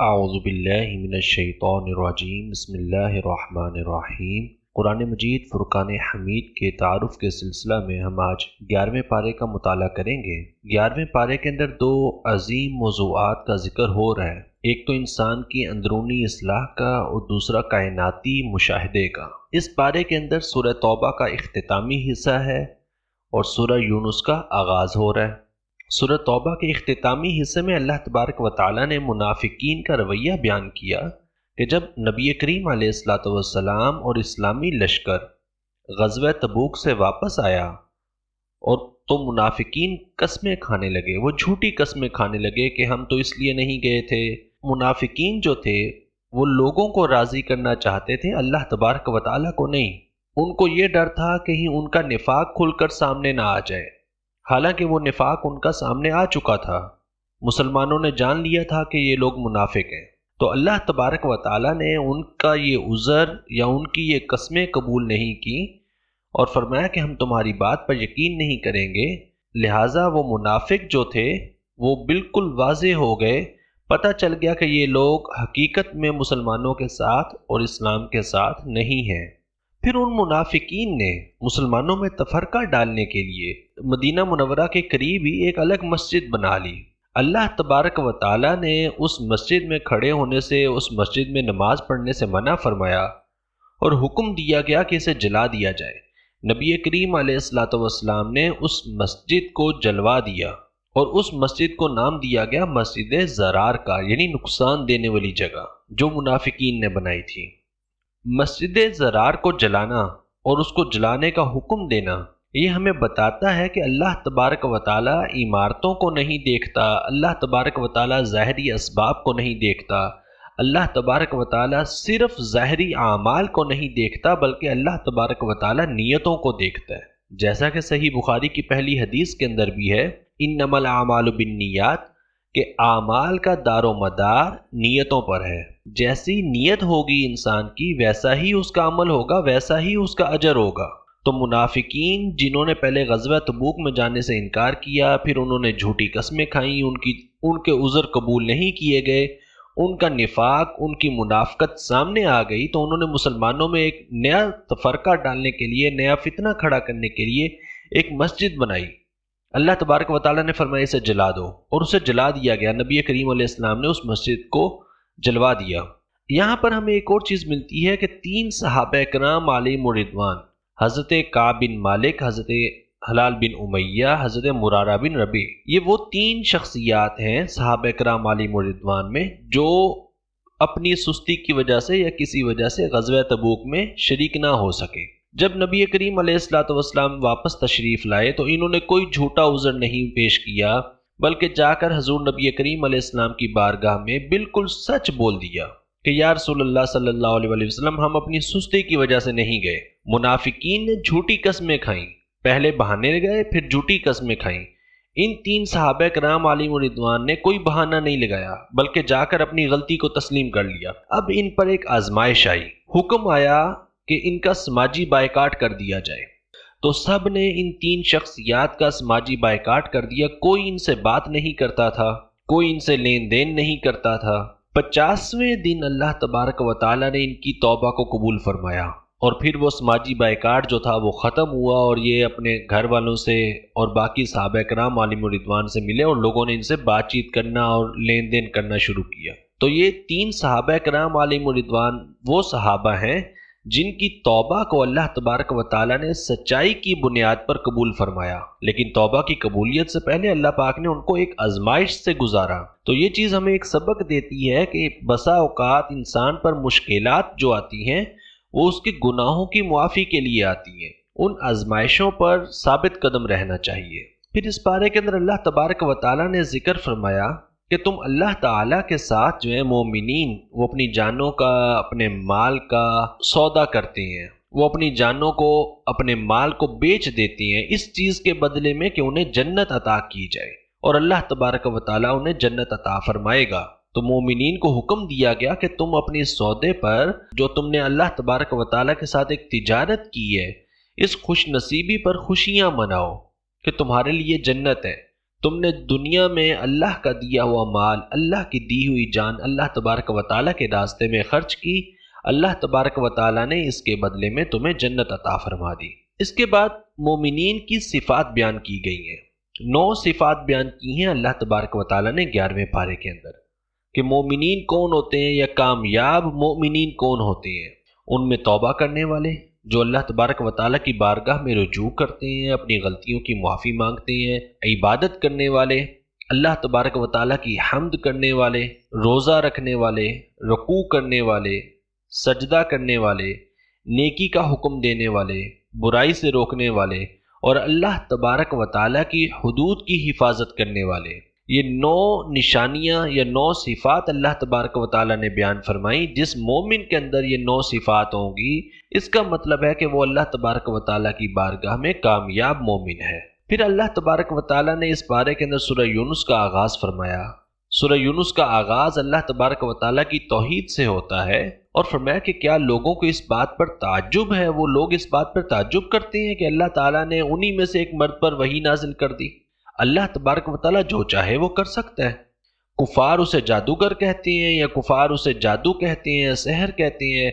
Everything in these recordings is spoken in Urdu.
اعوذ باللہ من الشیطان الرجیم بسم اللہ الرحمن الرحیم۔ قرآن مجید فرقان حمید کے تعارف کے سلسلہ میں ہم آج 11ویں پارے کا مطالعہ کریں گے۔ 11ویں پارے کے اندر دو عظیم موضوعات کا ذکر ہو رہا ہے، ایک تو انسان کی اندرونی اصلاح کا اور دوسرا کائناتی مشاہدے کا۔ اس پارے کے اندر سورہ توبہ کا اختتامی حصہ ہے اور سورہ یونس کا آغاز ہو رہا ہے۔ سورہ توبہ کے اختتامی حصے میں اللہ تبارک و تعالیٰ نے منافقین کا رویہ بیان کیا کہ جب نبی کریم علیہ الصلوۃ والسلام اور اسلامی لشکر غزوہ تبوک سے واپس آیا اور تو منافقین قسمیں کھانے لگے، وہ جھوٹی قسمیں کھانے لگے کہ ہم تو اس لیے نہیں گئے تھے۔ منافقین جو تھے وہ لوگوں کو راضی کرنا چاہتے تھے، اللہ تبارک و تعالیٰ کو نہیں۔ ان کو یہ ڈر تھا کہیں ان کا نفاق کھل کر سامنے نہ آ جائے، حالانکہ وہ نفاق ان کا سامنے آ چکا تھا۔ مسلمانوں نے جان لیا تھا کہ یہ لوگ منافق ہیں، تو اللہ تبارک و تعالیٰ نے ان کا یہ عذر یا ان کی یہ قسمیں قبول نہیں کی اور فرمایا کہ ہم تمہاری بات پر یقین نہیں کریں گے۔ لہٰذا وہ منافق جو تھے وہ بالکل واضح ہو گئے، پتہ چل گیا کہ یہ لوگ حقیقت میں مسلمانوں کے ساتھ اور اسلام کے ساتھ نہیں ہیں۔ پھر ان منافقین نے مسلمانوں میں تفرقہ ڈالنے کے لیے مدینہ منورہ کے قریب ہی ایک الگ مسجد بنا لی۔ اللہ تبارک و تعالیٰ نے اس مسجد میں کھڑے ہونے سے، اس مسجد میں نماز پڑھنے سے منع فرمایا اور حکم دیا گیا کہ اسے جلا دیا جائے۔ نبی کریم علیہ الصلوۃ والسلام نے اس مسجد کو جلوا دیا اور اس مسجد کو نام دیا گیا مسجد ضرار کا، یعنی نقصان دینے والی جگہ جو منافقین نے بنائی تھی۔ مسجد ضرار کو جلانا اور اس کو جلانے کا حکم دینا یہ ہمیں بتاتا ہے کہ اللہ تبارک و تعالیٰ عمارتوں کو نہیں دیکھتا، اللہ تبارک و تعالیٰ ظاہری اسباب کو نہیں دیکھتا، اللہ تبارک و تعالیٰ صرف ظاہری اعمال کو نہیں دیکھتا بلکہ اللہ تبارک و تعالیٰ نیتوں کو دیکھتا ہے، جیسا کہ صحیح بخاری کی پہلی حدیث کے اندر بھی ہے، انما الاعمال بالنیات، کہ اعمال کا دار و مدار نیتوں پر ہے۔ جیسی نیت ہوگی انسان کی ویسا ہی اس کا عمل ہوگا، ویسا ہی اس کا اجر ہوگا۔ تو منافقین جنہوں نے پہلے غزوہ تبوک میں جانے سے انکار کیا، پھر انہوں نے جھوٹی قسمیں کھائیں، ان کے عذر قبول نہیں کیے گئے، ان کا نفاق، ان کی منافقت سامنے آ گئی، تو انہوں نے مسلمانوں میں ایک نیا تفرقہ ڈالنے کے لیے، نیا فتنہ کھڑا کرنے کے لیے ایک مسجد بنائی۔ اللہ تبارک و تعالیٰ نے فرمایا اسے جلا دو، اور اسے جلا دیا گیا۔ نبی کریم علیہ السلام نے اس مسجد کو جلوا دیا۔ یہاں پر ہمیں ایک اور چیز ملتی ہے کہ 3 صحابہ کرام علیہم رضوان، حضرت کعب بن مالک، حضرت ہلال بن امیہ، حضرت مرارہ بن ربیع، یہ وہ 3 شخصیات ہیں صحابہ کرام علیہم رضوان میں جو اپنی سستی کی وجہ سے یا کسی وجہ سے غزوہ تبوک میں شریک نہ ہو سکے۔ جب نبی کریم علیہ الصلوۃ والسلام واپس تشریف لائے تو انہوں نے کوئی جھوٹا عذر نہیں پیش کیا، بلکہ جا کر حضور نبی کریم علیہ السلام کی بارگاہ میں بالکل سچ بول دیا کہ یا رسول اللہ صلی اللہ علیہ وسلم، ہم اپنی سستی کی وجہ سے نہیں گئے۔ منافقین نے جھوٹی قسمیں کھائیں، پہلے بہانے گئے پھر جھوٹی قسمیں کھائیں۔ ان 3 صحابہ کرام علیہم رضوان نے کوئی بہانہ نہیں لگایا بلکہ جا کر اپنی غلطی کو تسلیم کر لیا۔ اب ان پر ایک آزمائش آئی، حکم آیا کہ ان کا سماجی بائیکاٹ کر دیا جائے، تو سب نے ان 3 شخصیات کا سماجی بائیکاٹ کر دیا۔ کوئی ان سے بات نہیں کرتا تھا، کوئی ان سے لین دین نہیں کرتا تھا۔ 50ویں دن اللہ تبارک و تعالیٰ نے ان کی توبہ کو قبول فرمایا اور پھر وہ سماجی بائیکاٹ جو تھا وہ ختم ہوا اور یہ اپنے گھر والوں سے اور باقی صحابہ کرام علیہم رضوان سے ملے اور لوگوں نے ان سے بات چیت کرنا اور لین دین کرنا شروع کیا۔ تو یہ 3 صحابہ کرام علیہم رضوان وہ صحابہ ہیں جن کی توبہ کو اللہ تبارک و تعالیٰ نے سچائی کی بنیاد پر قبول فرمایا، لیکن توبہ کی قبولیت سے پہلے اللہ پاک نے ان کو ایک آزمائش سے گزارا۔ تو یہ چیز ہمیں ایک سبق دیتی ہے کہ بسا اوقات انسان پر مشکلات جو آتی ہیں وہ اس کے گناہوں کی معافی کے لیے آتی ہیں، ان آزمائشوں پر ثابت قدم رہنا چاہیے۔ پھر اس پارے کے اندر اللہ تبارک و تعالیٰ نے ذکر فرمایا کہ تم اللہ تعالیٰ کے ساتھ جو ہے مومنین، وہ اپنی جانوں کا، اپنے مال کا سودا کرتے ہیں، وہ اپنی جانوں کو، اپنے مال کو بیچ دیتے ہیں اس چیز کے بدلے میں کہ انہیں جنت عطا کی جائے، اور اللہ تبارک و تعالیٰ انہیں جنت عطا فرمائے گا۔ تو مومنین کو حکم دیا گیا کہ تم اپنی سودے پر جو تم نے اللہ تبارک و تعالیٰ کے ساتھ ایک تجارت کی ہے، اس خوش نصیبی پر خوشیاں مناؤ کہ تمہارے لیے جنت ہے۔ تم نے دنیا میں اللہ کا دیا ہوا مال، اللہ کی دی ہوئی جان اللہ تبارک و تعالیٰ کے راستے میں خرچ کی، اللہ تبارک و تعالیٰ نے اس کے بدلے میں تمہیں جنت عطا فرما دی۔ اس کے بعد مومنین کی صفات بیان کی گئی ہیں، 9 صفات بیان کی ہیں اللہ تبارک و تعالیٰ نے 11ویں پارے کے اندر، کہ مومنین کون ہوتے ہیں یا کامیاب مومنین کون ہوتے ہیں۔ ان میں توبہ کرنے والے، جو اللہ تبارک و تعالیٰ کی بارگاہ میں رجوع کرتے ہیں، اپنی غلطیوں کی معافی مانگتے ہیں، عبادت کرنے والے، اللہ تبارک و تعالیٰ کی حمد کرنے والے، روزہ رکھنے والے، رکوع کرنے والے، سجدہ کرنے والے، نیکی کا حکم دینے والے، برائی سے روکنے والے، اور اللہ تبارک و تعالیٰ کی حدود کی حفاظت کرنے والے۔ یہ 9 نشانیاں یا 9 صفات اللہ تبارک و تعالیٰ نے بیان فرمائی۔ جس مومن کے اندر یہ 9 صفات ہوں گی، اس کا مطلب ہے کہ وہ اللہ تبارک و تعالیٰ کی بارگاہ میں کامیاب مومن ہے۔ پھر اللہ تبارک و تعالیٰ نے اس پارے کے اندر سورہ یونس کا آغاز فرمایا۔ سورہ یونس کا آغاز اللہ تبارک و تعالیٰ کی توحید سے ہوتا ہے، اور فرمایا کہ کیا لوگوں کو اس بات پر تعجب ہے، وہ لوگ اس بات پر تعجب کرتے ہیں کہ اللہ تعالیٰ نے انہی میں سے ایک مرد پر وحی نازل کر دی۔ اللہ تبارک و تعالیٰ جو چاہے وہ کر سکتا ہے۔ کفار اسے جادوگر کہتے ہیں، یا کفار اسے جادو کہتے ہیں، سحر کہتے ہیں،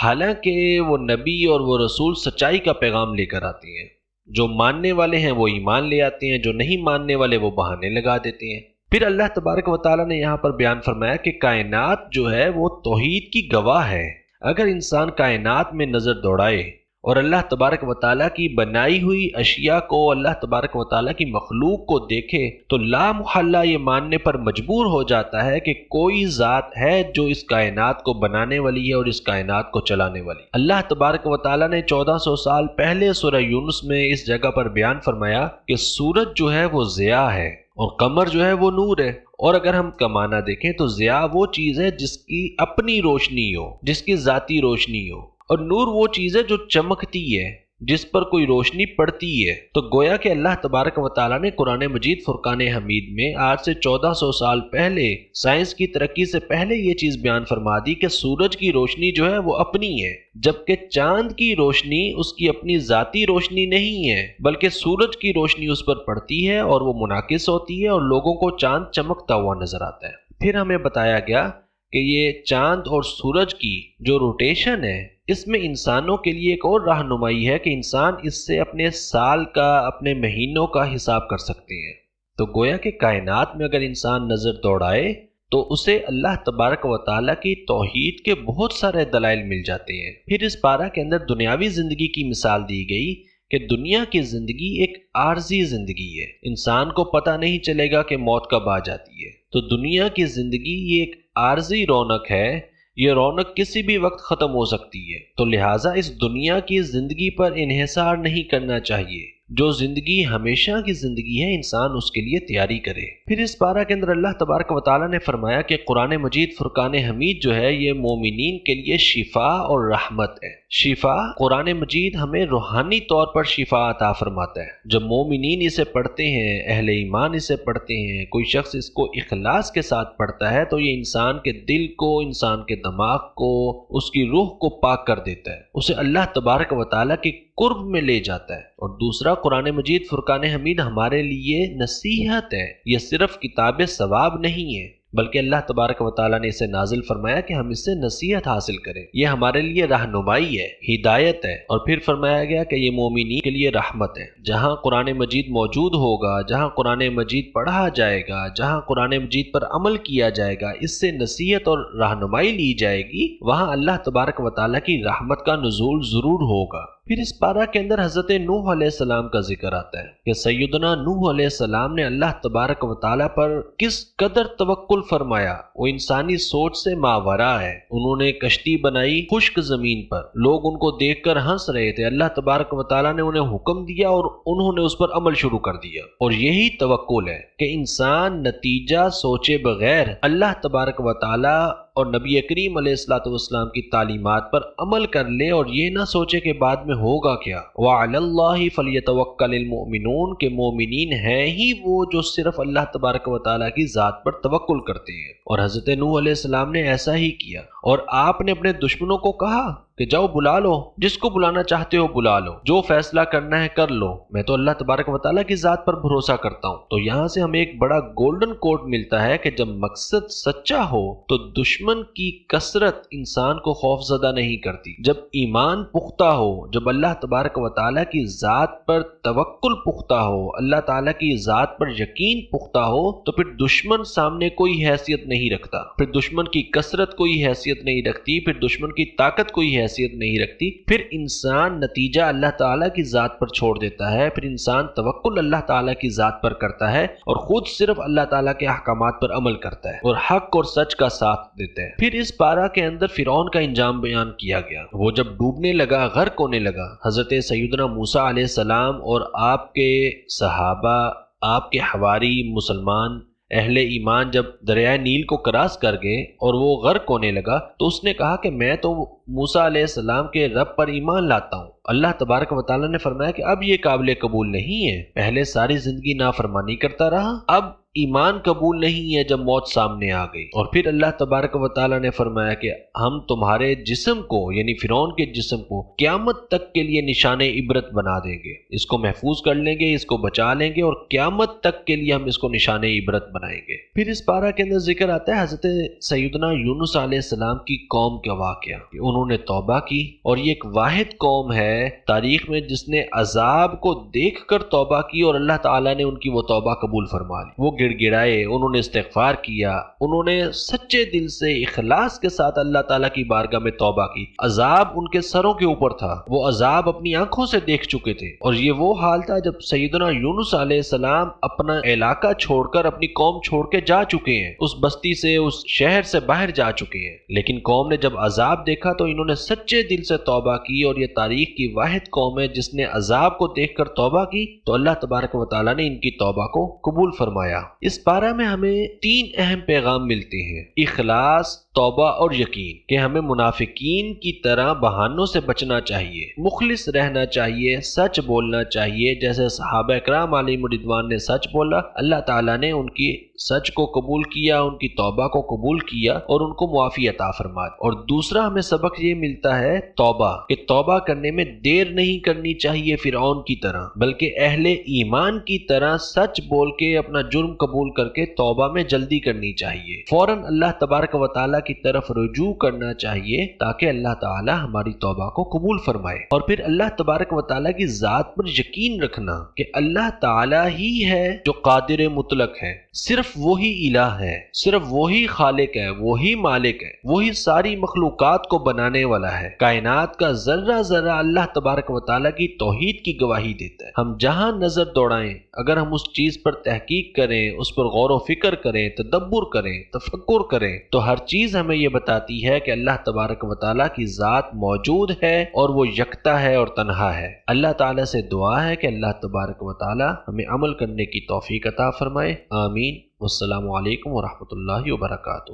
حالانکہ وہ نبی اور وہ رسول سچائی کا پیغام لے کر آتے ہیں۔ جو ماننے والے ہیں وہ ایمان لے آتے ہیں، جو نہیں ماننے والے وہ بہانے لگا دیتے ہیں۔ پھر اللہ تبارک و تعالیٰ نے یہاں پر بیان فرمایا کہ کائنات جو ہے وہ توحید کی گواہ ہے۔ اگر انسان کائنات میں نظر دوڑائے اور اللہ تبارک و تعالیٰ کی بنائی ہوئی اشیاء کو، اللہ تبارک و تعالیٰ کی مخلوق کو دیکھے تو لا محالہ یہ ماننے پر مجبور ہو جاتا ہے کہ کوئی ذات ہے جو اس کائنات کو بنانے والی ہے اور اس کائنات کو چلانے والی۔ اللہ تبارک و تعالیٰ نے 1400 سال پہلے سورہ یونس میں اس جگہ پر بیان فرمایا کہ سورج جو ہے وہ ضیاء ہے اور قمر جو ہے وہ نور ہے۔ اور اگر ہم کا معنی دیکھیں تو ضیاء وہ چیز ہے جس کی اپنی روشنی ہو، جس کی ذاتی روشنی ہو، اور نور وہ چیز ہے جو چمکتی ہے، جس پر کوئی روشنی پڑتی ہے۔ تو گویا کہ اللہ تبارک و تعالیٰ نے قرآن مجید فرقان حمید میں آج سے 1400 سال پہلے، سائنس کی ترقی سے پہلے یہ چیز بیان فرما دی کہ سورج کی روشنی جو ہے وہ اپنی ہے، جبکہ چاند کی روشنی اس کی اپنی ذاتی روشنی نہیں ہے، بلکہ سورج کی روشنی اس پر پڑتی ہے اور وہ منعکس ہوتی ہے اور لوگوں کو چاند چمکتا ہوا نظر آتا ہے۔ پھر ہمیں بتایا گیا کہ یہ چاند اور سورج کی جو روٹیشن ہے، اس میں انسانوں کے لیے ایک اور رہنمائی ہے کہ انسان اس سے اپنے سال کا، اپنے مہینوں کا حساب کر سکتے ہیں۔ تو گویا کہ کائنات میں اگر انسان نظر دوڑائے تو اسے اللہ تبارک و تعالیٰ کی توحید کے بہت سارے دلائل مل جاتے ہیں۔ پھر اس پارہ کے اندر دنیاوی زندگی کی مثال دی گئی کہ دنیا کی زندگی ایک عارضی زندگی ہے، انسان کو پتہ نہیں چلے گا کہ موت کب آ جاتی ہے۔ تو دنیا کی زندگی یہ ایک عارضی رونق ہے، یہ رونق کسی بھی وقت ختم ہو سکتی ہے، تو لہٰذا اس دنیا کی زندگی پر انحصار نہیں کرنا چاہیے۔ جو زندگی ہمیشہ کی زندگی ہے، انسان اس کے لیے تیاری کرے۔ پھر اس پارہ کے اندر اللہ تبارک و تعالیٰ نے فرمایا کہ قرآن مجید فرقان حمید جو ہے یہ مومنین کے لیے شفا اور رحمت ہے۔ شفا، قرآن مجید ہمیں روحانی طور پر شفا عطا فرماتا ہے۔ جب مومنین اسے پڑھتے ہیں، اہل ایمان اسے پڑھتے ہیں، کوئی شخص اس کو اخلاص کے ساتھ پڑھتا ہے تو یہ انسان کے دل کو، انسان کے دماغ کو، اس کی روح کو پاک کر دیتا ہے، اسے اللہ تبارک و تعالیٰ کے قرب میں لے جاتا ہے۔ اور دوسرا، قرآن مجید فرقان حمید ہمارے لیے نصیحت ہے، یہ صرف کتاب ثواب نہیں ہے، بلکہ اللہ تبارک و تعالیٰ نے اسے نازل فرمایا کہ ہم اس سے نصیحت حاصل کریں۔ یہ ہمارے لیے رہنمائی ہے، ہدایت ہے، اور پھر فرمایا گیا کہ یہ مومنین کے لیے رحمت ہے۔ جہاں قرآن مجید موجود ہوگا، جہاں قرآن مجید پڑھا جائے گا، جہاں قرآن مجید پر عمل کیا جائے گا، اس سے نصیحت اور رہنمائی لی جائے گی، وہاں اللہ تبارک و تعالیٰ کی رحمت کا نزول ضرور ہوگا۔ پھر اس پارہ کے اندر حضرت نوح علیہ السلام کا ذکر آتا ہے کہ سیدنا نوح علیہ السلام نے اللہ تبارک و تعالیٰ پر کس قدر توکل فرمایا، وہ انسانی سوچ سے ماورا ہے۔ انہوں نے کشتی بنائی خشک زمین پر، لوگ ان کو دیکھ کر ہنس رہے تھے، اللہ تبارک و تعالیٰ نے انہیں حکم دیا اور انہوں نے اس پر عمل شروع کر دیا۔ اور یہی توکل ہے کہ انسان نتیجہ سوچے بغیر اللہ تبارک و تعالیٰ اور نبی کریم علیہ السلام کی تعلیمات پر عمل کر لے اور یہ نہ سوچے کہ بعد میں ہوگا کیا۔ وَعَلَى اللَّهِ فَلْيَتَوَكَّلِ الْمُؤْمِنُونَ کہ مومنین ہیں ہی وہ جو صرف اللہ تبارک و تعالیٰ کی ذات پر توکل کرتے ہیں۔ اور حضرت نوح علیہ السلام نے ایسا ہی کیا، اور آپ نے اپنے دشمنوں کو کہا کہ جاؤ بلا لو، جس کو بلانا چاہتے ہو بلا لو، جو فیصلہ کرنا ہے کر لو، میں تو اللہ تبارک و تعالیٰ کی ذات پر بھروسہ کرتا ہوں۔ تو یہاں سے ہمیں ایک بڑا گولڈن کوٹ ملتا ہے کہ جب مقصد سچا ہو تو دشمن کی کثرت انسان کو خوف زدہ نہیں کرتی۔ جب ایمان پختہ ہو، جب اللہ تبارک و تعالیٰ کی ذات پر توکل پختہ ہو، اللہ تعالیٰ کی ذات پر یقین پختہ ہو، تو پھر دشمن سامنے کوئی حیثیت نہیں رکھتا، پھر دشمن کی کثرت کوئی حیثیت نہیں رکھتی، پھر دشمن کی طاقت کوئی حیثیت نہیں رکھتی۔ پھر انسان نتیجہ اللہ تعالیٰ کی ذات پر چھوڑ دیتا ہے، پھر انسان توکل اللہ تعالیٰ کی ذات پر کرتا ہے اور خود صرف اللہ تعالیٰ کے احکامات پر عمل کرتا ہے اور حق اور سچ کا ساتھ دیتا ہے۔ پھر اس پارہ کے اندر فرعون کا انجام بیان کیا گیا۔ وہ جب ڈوبنے لگا، غرق ہونے لگا، حضرت سیدنا موسیٰ علیہ السلام اور آپ کے صحابہ، آپ کے حواری مسلمان اہل ایمان جب دریائے نیل کو کراس کر گئے اور وہ غرق ہونے لگا، تو اس نے کہا کہ میں تو موسیٰ علیہ السلام کے رب پر ایمان لاتا ہوں۔ اللہ تبارک و تعالیٰ نے فرمایا کہ اب یہ قابل قبول نہیں ہے، پہلے ساری زندگی نافرمانی کرتا رہا، اب ایمان قبول نہیں ہے جب موت سامنے آ گئی۔ اور پھر اللہ تبارک و تعالیٰ نے فرمایا کہ ہم تمہارے جسم کو، یعنی فرعون کے جسم کو، قیامت تک کے لیے نشان عبرت بنا دیں گے، اس کو محفوظ کر لیں گے، اس کو بچا لیں گے اور قیامت تک کے لیے ہم اس کو نشان عبرت بنائیں گے۔ پھر اس پارہ کے اندر ذکر آتا ہے حضرت سیدنا یونس علیہ السلام کی قوم کا واقعہ کہ انہوں نے توبہ کی، اور یہ ایک واحد قوم ہے تاریخ میں جس نے عذاب کو دیکھ کر توبہ کی اور اللہ تعالیٰ نے ان کی وہ توبہ قبول فرما لی۔ وہ گڑ گڑائے، انہوں نے استغفار کیا، انہوں نے سچے دل سے اخلاص کے ساتھ اللہ تعالیٰ کی بارگاہ میں توبہ کی۔ عذاب ان کے سروں کے اوپر تھا، وہ عذاب اپنی آنکھوں سے دیکھ چکے تھے، اور یہ وہ حال تھا جب سیدنا یونس علیہ السلام اپنا علاقہ چھوڑ کر، اپنی قوم چھوڑ کے جا چکے ہیں، اس بستی سے، اس شہر سے باہر جا چکے ہیں، لیکن قوم نے جب عذاب دیکھا تو انہوں نے سچے دل سے توبہ کی، اور یہ تاریخ کی واحد قوم ہے جس نے عذاب کو دیکھ کر توبہ کی، تو اللہ تبارک و تعالیٰ نے ان کی توبہ کو قبول فرمایا۔ اس پارہ میں ہمیں 3 اہم پیغام ملتے ہیں: اخلاص، توبہ اور یقین، کہ ہمیں منافقین کی طرح بہانوں سے بچنا چاہیے، مخلص رہنا چاہیے، سچ بولنا چاہیے، جیسے صحابہ کرام علیہم الرضوان نے سچ بولا، اللہ تعالیٰ نے ان کی سچ کو قبول کیا، ان کی توبہ کو قبول کیا اور ان کو معافی عطا فرمائی۔ اور دوسرا ہمیں سبق یہ ملتا ہے توبہ، کہ توبہ کرنے میں دیر نہیں کرنی چاہیے فرعون کی طرح، بلکہ اہل ایمان کی طرح سچ بول کے اپنا جرم قبول کر کے توبہ میں جلدی کرنی چاہیے، فوراً اللہ تبارک و تعالیٰ کی طرف رجوع کرنا چاہیے تاکہ اللہ تعالیٰ ہماری توبہ کو قبول فرمائے۔ اور پھر اللہ تبارک و تعالیٰ کی ذات پر یقین رکھنا کہ اللہ تعالیٰ ہی ہے جو قادر مطلق ہے، صرف وہی الہ ہے، صرف وہی خالق ہے، وہی مالک ہے، وہی ساری مخلوقات کو بنانے والا ہے۔ کائنات کا ذرہ ذرہ اللہ تبارک و تعالیٰ کی توحید کی گواہی دیتا ہے۔ ہم جہاں نظر دوڑائیں، اگر ہم اس چیز پر تحقیق کریں، اس پر غور و فکر کریں، تدبر کریں، تفکر کریں، تو ہر چیز ہمیں یہ بتاتی ہے کہ اللہ تبارک و تعالیٰ کی ذات موجود ہے اور وہ یکتا ہے اور تنہا ہے۔ اللہ تعالیٰ سے دعا ہے کہ اللہ تبارک و تعالیٰ ہمیں عمل کرنے کی توفیق عطا فرمائے۔ آمین۔ والسلام علیکم ورحمۃ اللہ وبرکاتہ۔